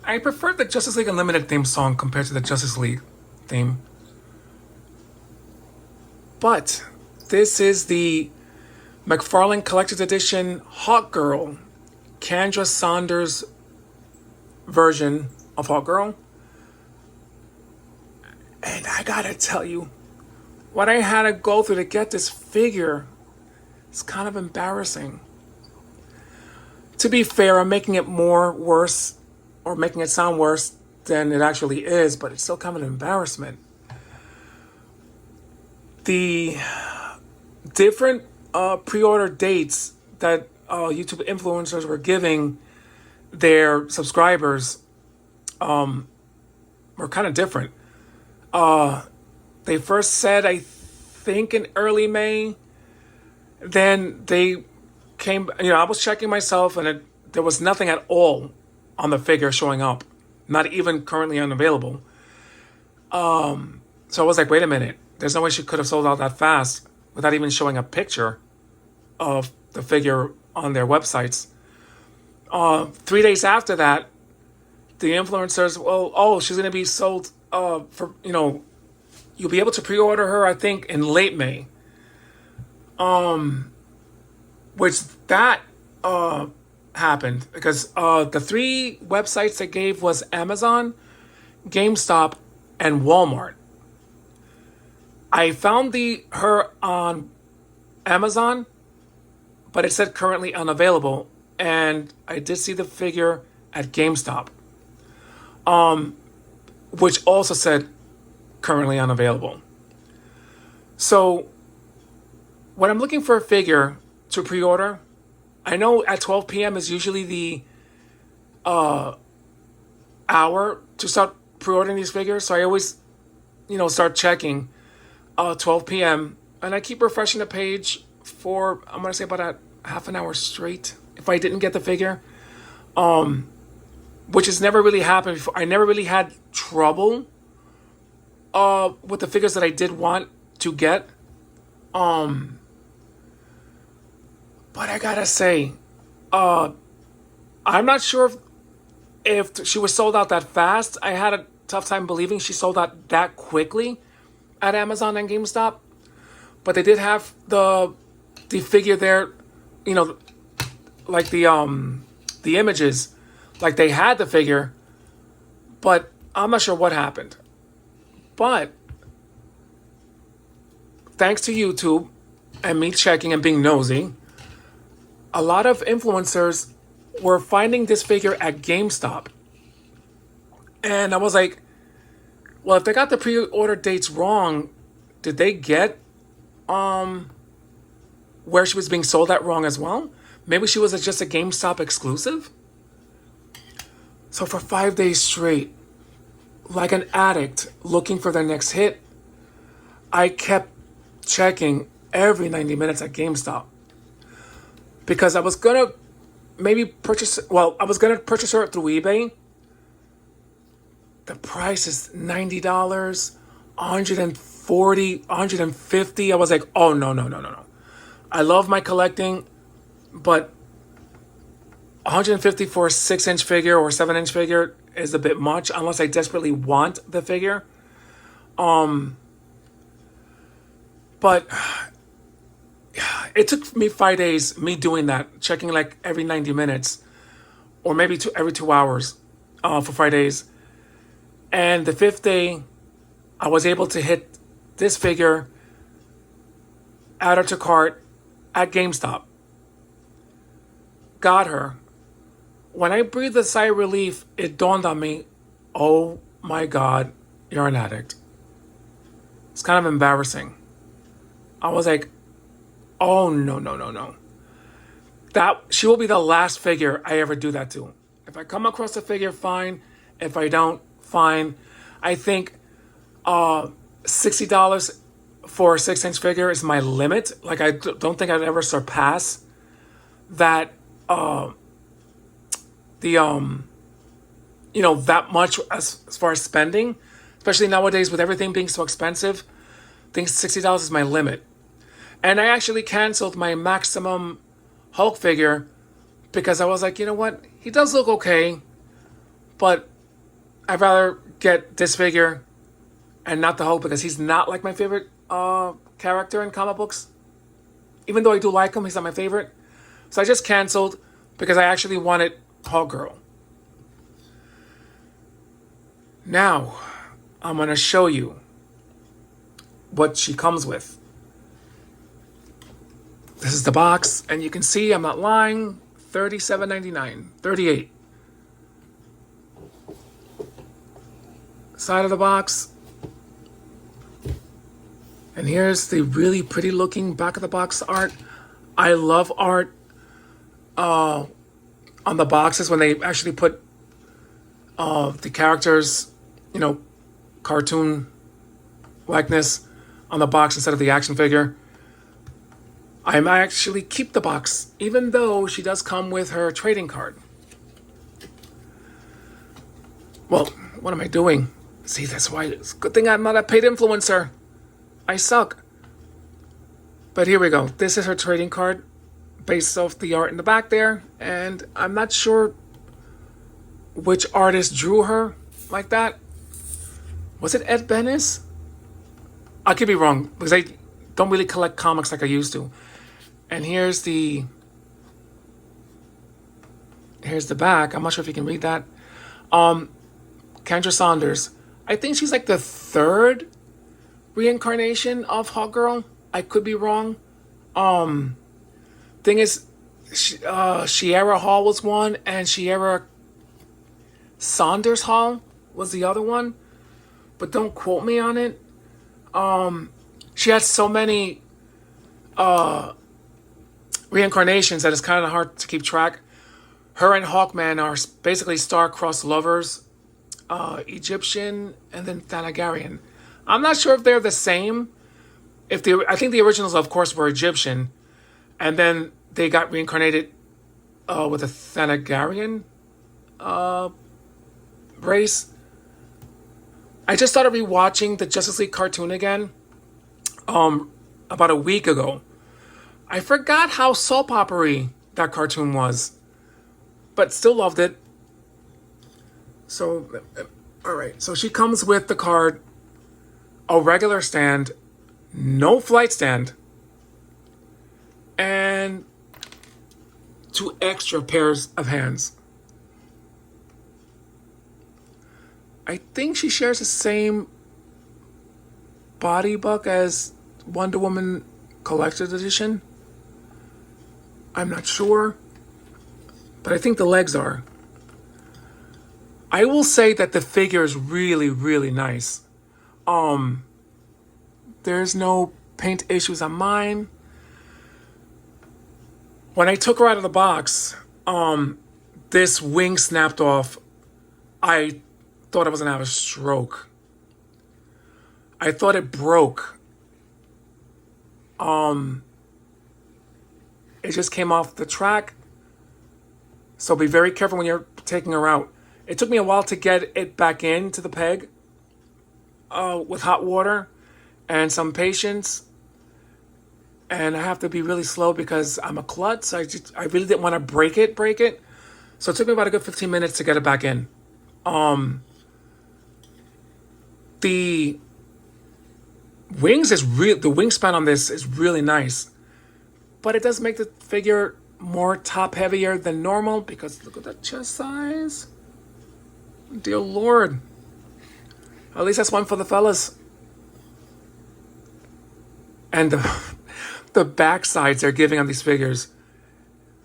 I prefer the Justice League Unlimited theme song compared to the Justice League theme. But this is the Mcfarlane Collector's Edition Hawkgirl Kendra Saunders version of Hawkgirl. And I gotta tell you, what I had to go through to get this figure is kind of embarrassing. To be fair, I'm making it more worse, or making it sound worse than it actually is, but it's still kind of an embarrassment. The different pre-order dates that YouTube influencers were giving their subscribers were kind of different. They first said, I think, in early May. Then they came, I was checking myself, and there was nothing at all on the figure showing up, not even currently unavailable. So I was like, wait a minute, there's no way she could have sold out that fast without even showing a picture of the figure on their websites. 3 days after that, the influencers, she's going to be sold for, you'll be able to pre-order her, I think, in late May. Which that happened because the three websites they gave was Amazon, GameStop, and Walmart. I found her on Amazon, but it said currently unavailable, and I did see the figure at GameStop, which also said currently unavailable. So when I'm looking for a figure to pre-order, I know at 12 p.m. is usually the hour to start pre-ordering these figures. So I always, start checking 12 p.m. and I keep refreshing the page for, I'm going to say, about a half an hour straight if I didn't get the figure, which has never really happened before. I never really had trouble with the figures that I did want to get. But I gotta say, I'm not sure if she was sold out that fast. I had a tough time believing she sold out that quickly at Amazon and GameStop. But they did have the figure there, like the images, like they had the figure, but I'm not sure what happened. But thanks to YouTube and me checking and being nosy, a lot of influencers were finding this figure at GameStop. And I was like, well, if they got the pre-order dates wrong, did they get where she was being sold at wrong as well? Maybe she was just a GameStop exclusive? So for 5 days straight, like an addict looking for their next hit, I kept checking every 90 minutes at GameStop. Because I was going to purchase her through eBay. The price is $90, $140, $150. I was like, oh, no. I love my collecting, but $150 for a 6-inch figure or 7-inch figure is a bit much unless I desperately want the figure. But it took me 5 days, me doing that, checking like every 90 minutes or maybe every 2 hours for 5 days. And the 5th day, I was able to hit this figure, add her to cart at GameStop. Got her. When I breathed a sigh of relief, it dawned on me, oh my God, you're an addict. It's kind of embarrassing. I was like, oh, no. That she will be the last figure I ever do that to. If I come across a figure, fine. If I don't, fine. I think $60 for a 6-inch figure is my limit. Like, I don't think I'd ever surpass that, that much as far as spending, especially nowadays with everything being so expensive. I think $60 is my limit. And I actually canceled my maximum Hulk figure because I was like, you know what? He does look okay, but I'd rather get this figure and not the Hulk because he's not like my favorite character in comic books. Even though I do like him, he's not my favorite. So I just canceled because I actually wanted Hawkgirl. Now, I'm going to show you what she comes with. This is the box, and you can see I'm not lying. $37.99, $38. Side of the box. And here's the really pretty looking back of the box art. I love art on the boxes when they actually put the characters, cartoon likeness on the box instead of the action figure. I might actually keep the box, even though she does come with her trading card. Well, what am I doing? See, that's why it's a good thing I'm not a paid influencer. I suck. But here we go. This is her trading card based off the art in the back there. And I'm not sure which artist drew her like that. Was it Ed Benes? I could be wrong because I don't really collect comics like I used to. And here's the back. I'm not sure if you can read that. Kendra Saunders. I think she's like the third reincarnation of Hawkgirl. I could be wrong. Thing is, Shiera Hall was one, and Shiera Saunders Hall was the other one. But don't quote me on it. She had so many reincarnations that it's kind of hard to keep track. Her and Hawkman are basically star-crossed lovers. Egyptian and then Thanagarian. I'm not sure if they're the same. I think the originals, of course, were Egyptian, and then they got reincarnated with a Thanagarian race. I just started rewatching the Justice League cartoon again about a week ago. I forgot how soap opera-y that cartoon was, but still loved it. So, all right. So she comes with the card, a regular stand, no flight stand, and 2 extra pairs of hands. I think she shares the same body buck as Wonder Woman Collector's Edition. I'm not sure, but I think the legs are. I will say that the figure is really, really nice. There's no paint issues on mine. When I took her out of the box, this wing snapped off. I thought I was gonna have a stroke. I thought it broke. It just came off the track. So be very careful when you're taking her out. It took me a while to get it back into the peg with hot water and some patience. And I have to be really slow because I'm a klutz. I really didn't want to break it. So it took me about a good 15 minutes to get it back in. The wings the wingspan on this is really nice. But it does make the figure more top heavier than normal because look at that chest size. Dear Lord. At least that's one for the fellas. And the back sides they're giving on these figures.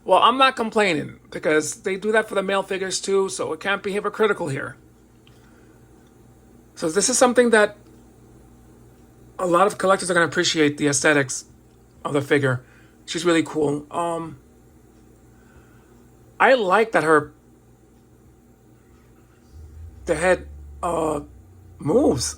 Well, I'm not complaining because they do that for the male figures too, so it can't be hypocritical here. So this is something that a lot of collectors are going to appreciate, the aesthetics of the figure. She's really cool. I like that the head moves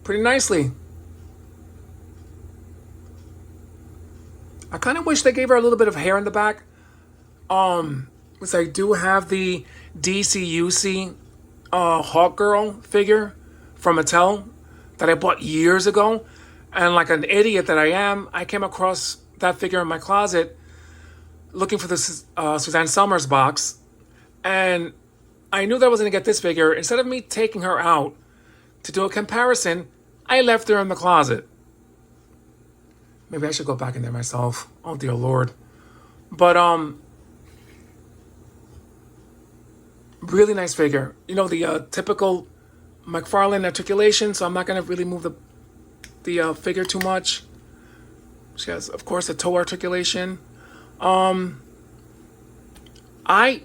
pretty nicely. I kind of wish they gave her a little bit of hair in the back. Because I do have the DCUC Hawkgirl figure from Mattel that I bought years ago. And like an idiot that I am, I came across that figure in my closet looking for the Suzanne Summers box. And I knew that I was going to get this figure. Instead of me taking her out to do a comparison, I left her in the closet. Maybe I should go back in there myself. Oh dear Lord. But really nice figure. You know, the typical Mcfarlane articulation, so I'm not going to really move the figure too much. She has, of course, a toe articulation. I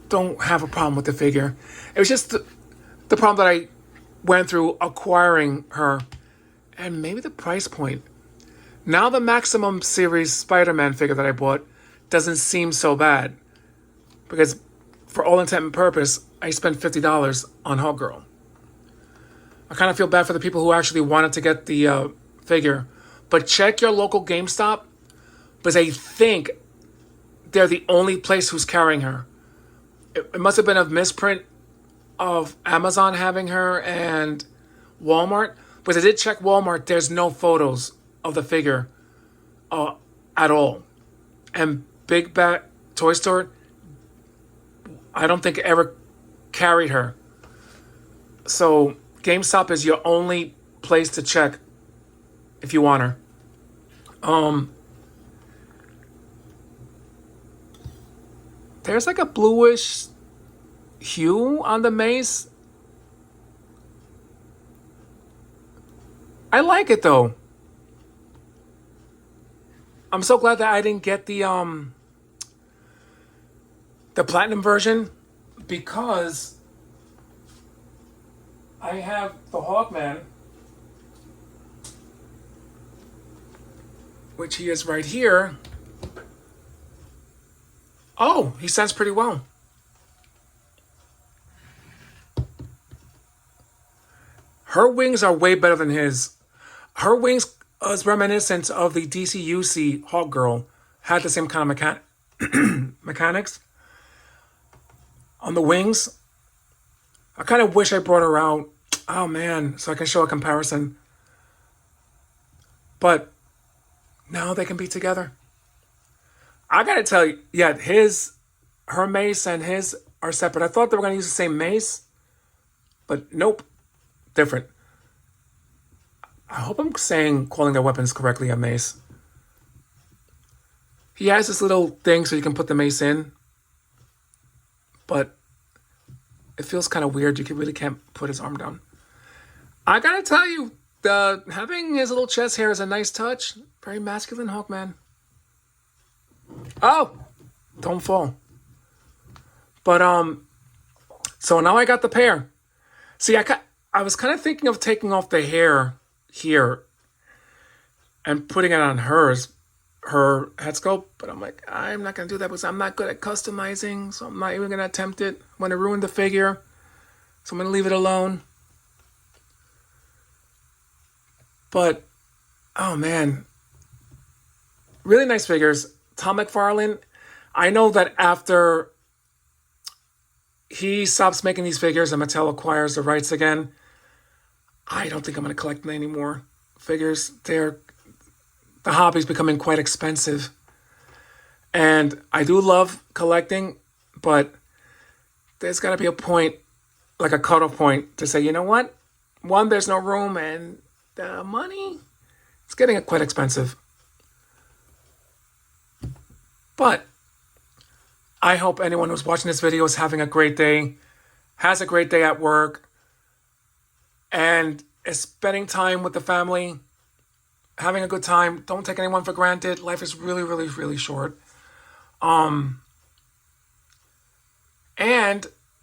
don't have a problem with the figure. It was just the problem that I went through acquiring her, and maybe the price point. Now the Maximum Series Spider-Man figure that I bought doesn't seem so bad, because for all intent and purpose, I spent $50 on Hawkgirl. I kind of feel bad for the people who actually wanted to get the figure, but check your local GameStop, because I think they're the only place who's carrying her. It must have been a misprint of Amazon having her and Walmart, but I did check Walmart. There's no photos of the figure at all. And Big Bad Toy Store, I don't think ever carried her. So GameStop is your only place to check if you want her. There's like a bluish hue on the mace. I like it though. I'm so glad that I didn't get the platinum version, because I have the Hawkman, which he is right here. Oh, he stands pretty well. Her wings are way better than his. Her wings is reminiscent of the DCUC Hawkgirl. Had the same kind of mechanics on the wings. I kind of wish I brought her out. Oh man, so I can show a comparison. But now they can be together. I gotta tell you, yeah, her mace and his are separate. I thought they were gonna use the same mace, but nope, different. I hope I'm calling their weapons correctly a mace. He has this little thing so you can put the mace in, but it feels kind of weird. You really can't put his arm down. I gotta tell you, having his little chest hair is a nice touch. Very masculine Hawkman. Oh, don't fall. But so now I got the pair. See, I was kind of thinking of taking off the hair here and putting it on her head sculpt, but I'm like, I'm not gonna do that because I'm not good at customizing, so I'm not even gonna attempt it. I'm gonna ruin the figure, so I'm gonna leave it alone. But oh man, really nice figures. Tom McFarlane, I know that after he stops making these figures and Mattel acquires the rights again, I don't think I'm going to collect any more figures. The hobby's becoming quite expensive. And I do love collecting, but there's got to be a point, like a cutoff point, to say, you know what? One, there's no room, and the money, it's getting quite expensive. But I hope anyone who's watching this video is having a great day, has a great day at work, and is spending time with the family, having a good time. Don't take anyone for granted. Life is really, really, really short. And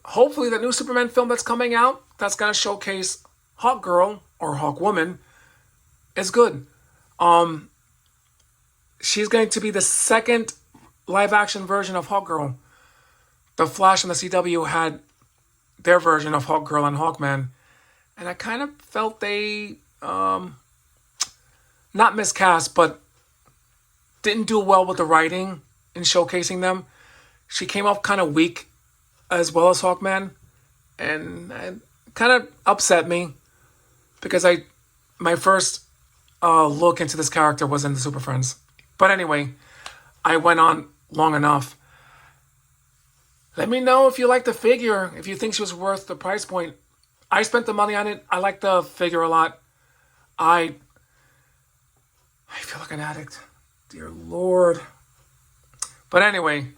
hopefully the new Superman film that's coming out, that's going to showcase Hawkgirl or Hawkwoman, is good. She's going to be the second live-action version of Hawkgirl. The Flash and the CW had their version of Hawkgirl and Hawkman, and I kind of felt they not miscast, but didn't do well with the writing in showcasing them. She came off kind of weak as well as Hawkman, and it kind of upset me because my first look into this character was in the Super Friends. But anyway, I went on long enough. Let me know if you like the figure, if you think she was worth the price point. I spent the money on it. I like the figure a lot. I feel like an addict. Dear Lord. But anyway,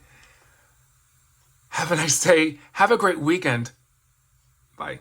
have a nice day. Have a great weekend. Bye.